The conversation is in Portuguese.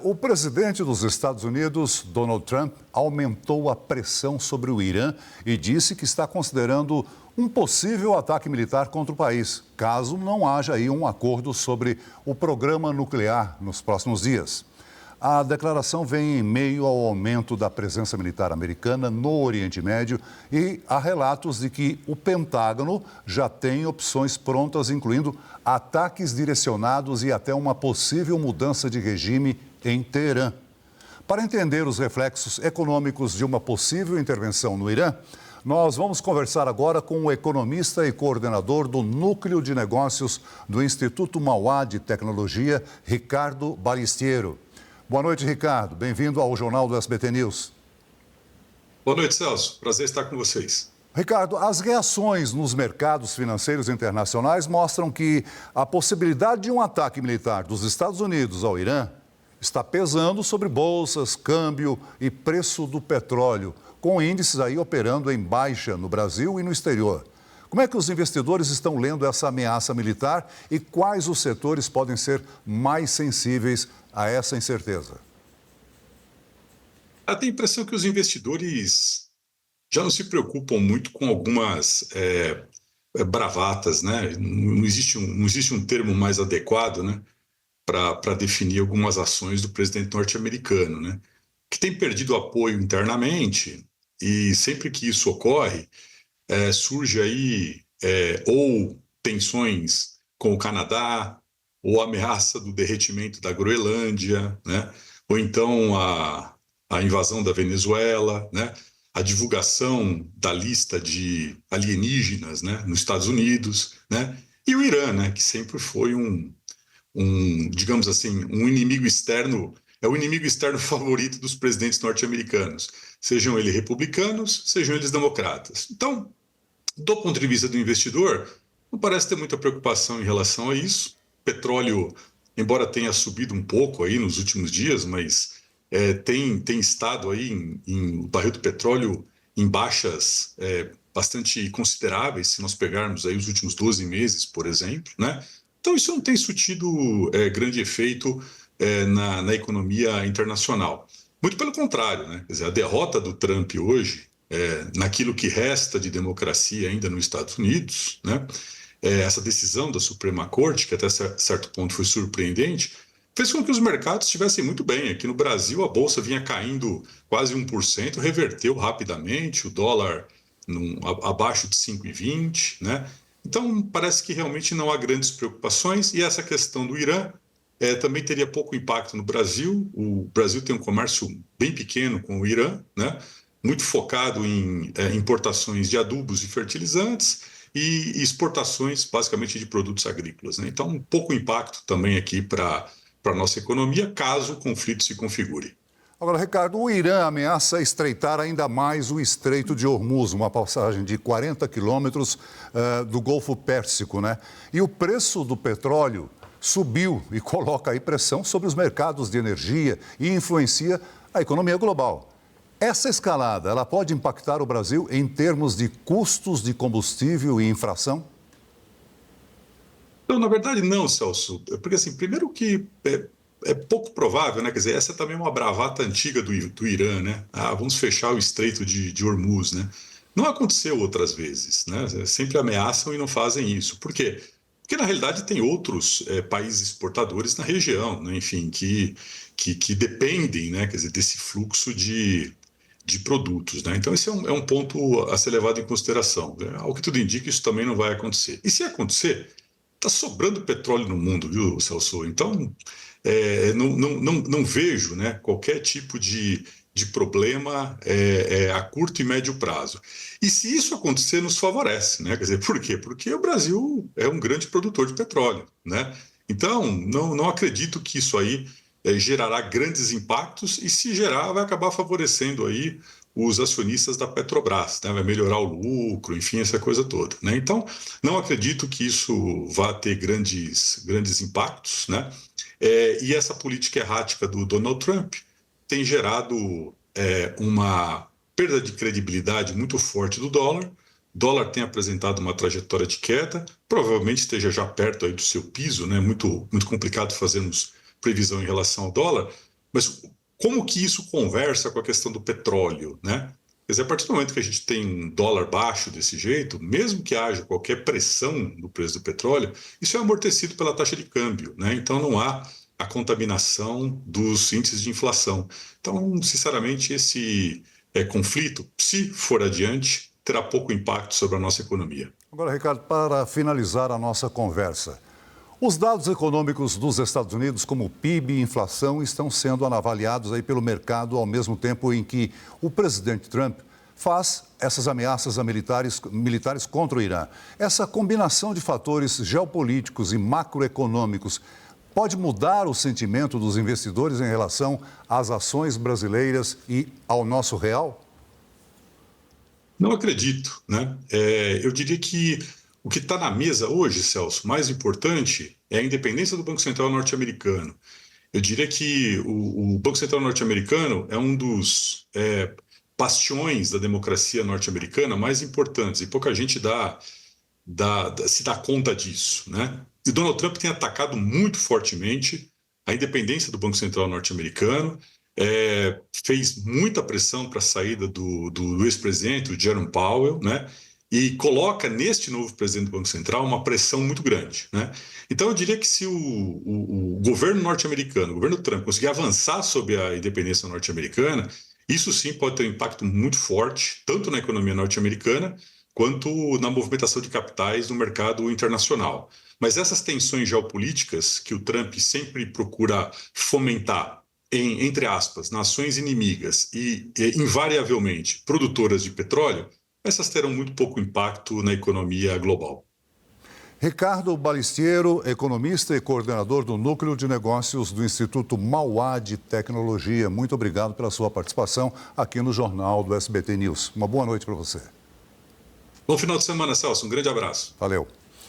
o presidente dos Estados Unidos, Donald Trump, aumentou a pressão sobre o Irã e disse que está considerando um possível ataque militar contra o país, caso não haja aí um acordo sobre o programa nuclear nos próximos dias. A declaração vem em meio ao aumento da presença militar americana no Oriente Médio e há relatos de que o Pentágono já tem opções prontas, incluindo ataques direcionados e até uma possível mudança de regime em Teherã. Para entender os reflexos econômicos de uma possível intervenção no Irã, nós vamos conversar agora com o economista e coordenador do Núcleo de Negócios do Instituto Mauá de Tecnologia, Ricardo Balistiero. Boa noite, Ricardo. Bem-vindo ao Jornal do SBT News. Boa noite, Celso. Prazer estar com vocês. Ricardo, as reações nos mercados financeiros internacionais mostram que a possibilidade de um ataque militar dos Estados Unidos ao Irã está pesando sobre bolsas, câmbio e preço do petróleo, com índices aí operando em baixa no Brasil e no exterior. Como é que os investidores estão lendo essa ameaça militar e quais os setores podem ser mais sensíveis a essa incerteza? Eu tenho a impressão que os investidores já não se preocupam muito com algumas bravatas, né? Não existe um termo mais adequado, né, para definir algumas ações do presidente norte-americano, né, que tem perdido apoio internamente e sempre que isso ocorre, surge aí ou tensões com o Canadá, ou a ameaça do derretimento da Groenlândia, né? Ou então a invasão da Venezuela, né? A divulgação da lista de alienígenas, né, nos Estados Unidos, né? E o Irã, né, que sempre foi digamos assim, um inimigo externo, é o inimigo externo favorito dos presidentes norte-americanos, sejam eles republicanos, sejam eles democratas. Então, do ponto de vista do investidor, não parece ter muita preocupação em relação a isso. Petróleo, embora tenha subido um pouco aí nos últimos dias, mas tem estado aí o barril do petróleo em baixas bastante consideráveis, se nós pegarmos aí os últimos 12 meses, por exemplo, né? Então isso não tem surtido grande efeito na economia internacional. Muito pelo contrário, né? Quer dizer, a derrota do Trump hoje, naquilo que resta de democracia ainda nos Estados Unidos, né? Essa decisão da Suprema Corte, que até certo ponto foi surpreendente, fez com que os mercados estivessem muito bem. Aqui no Brasil, a Bolsa vinha caindo quase 1%, reverteu rapidamente, o dólar abaixo de 5,20, né? Então, parece que realmente não há grandes preocupações. E essa questão do Irã também teria pouco impacto no Brasil. O Brasil tem um comércio bem pequeno com o Irã, né? Muito focado em importações de adubos e fertilizantes, e exportações, basicamente, de produtos agrícolas, né? Então, pouco impacto também aqui para a nossa economia, caso o conflito se configure. Agora, Ricardo, o Irã ameaça estreitar ainda mais o Estreito de Hormuz, uma passagem de 40 quilômetros do Golfo Pérsico, né? E o preço do petróleo subiu e coloca aí pressão sobre os mercados de energia e influencia a economia global. Essa escalada, ela pode impactar o Brasil em termos de custos de combustível e inflação? Não, na verdade não, Celso. Porque, assim, primeiro que é pouco provável, né? Quer dizer, essa também é uma bravata antiga do Irã, né? Vamos fechar o Estreito de Hormuz, né? Não aconteceu outras vezes, né? Sempre ameaçam e não fazem isso. Por quê? Porque, na realidade, tem outros países exportadores na região, né? Enfim, que dependem, né? Quer dizer, desse fluxo de produtos, né? Então, esse é um ponto a ser levado em consideração, né? Ao que tudo indica, isso também não vai acontecer. E se acontecer, está sobrando petróleo no mundo, viu, Celso? Então, não vejo, né, qualquer tipo de problema a curto e médio prazo. E se isso acontecer, nos favorece, né? Quer dizer, por quê? Porque o Brasil é um grande produtor de petróleo, né? Então, não acredito que isso aí gerará grandes impactos, e se gerar, vai acabar favorecendo aí os acionistas da Petrobras, né? Vai melhorar o lucro, enfim, essa coisa toda, né? Então, não acredito que isso vá ter grandes impactos, né? E essa política errática do Donald Trump tem gerado uma perda de credibilidade muito forte do dólar. O dólar tem apresentado uma trajetória de queda, provavelmente esteja já perto aí do seu piso, né? Muito complicado fazermos previsão em relação ao dólar, Mas como que isso conversa com a questão do petróleo, né? Quer dizer, a partir do momento que a gente tem um dólar baixo desse jeito, mesmo que haja qualquer pressão no preço do petróleo, isso é amortecido pela taxa de câmbio, né? Então não há a contaminação dos índices de inflação. Então, sinceramente, esse conflito, se for adiante, terá pouco impacto sobre a nossa economia. Agora, Ricardo, para finalizar a nossa conversa, os dados econômicos dos Estados Unidos, como o PIB e inflação, estão sendo avaliados aí pelo mercado ao mesmo tempo em que o presidente Trump faz essas ameaças a militares contra o Irã. Essa combinação de fatores geopolíticos e macroeconômicos pode mudar o sentimento dos investidores em relação às ações brasileiras e ao nosso real? Não acredito, né? Eu diria que o que está na mesa hoje, Celso, mais importante é a independência do Banco Central norte-americano. Eu diria que o Banco Central norte-americano é um dos bastiões da democracia norte-americana mais importantes e pouca gente se dá conta disso, né? E Donald Trump tem atacado muito fortemente a independência do Banco Central norte-americano, fez muita pressão para a saída do ex-presidente, o Jerome Powell, né? E coloca neste novo presidente do Banco Central uma pressão muito grande, né? Então eu diria que se o governo norte-americano, o governo Trump, conseguir avançar sobre a independência norte-americana, isso sim pode ter um impacto muito forte, tanto na economia norte-americana, quanto na movimentação de capitais no mercado internacional. Mas essas tensões geopolíticas que o Trump sempre procura fomentar, entre aspas, nações inimigas e invariavelmente produtoras de petróleo, essas terão muito pouco impacto na economia global. Ricardo Balistiero, economista e coordenador do Núcleo de Negócios do Instituto Mauá de Tecnologia. Muito obrigado pela sua participação aqui no Jornal do SBT News. Uma boa noite para você. Bom final de semana, Celso. Um grande abraço. Valeu.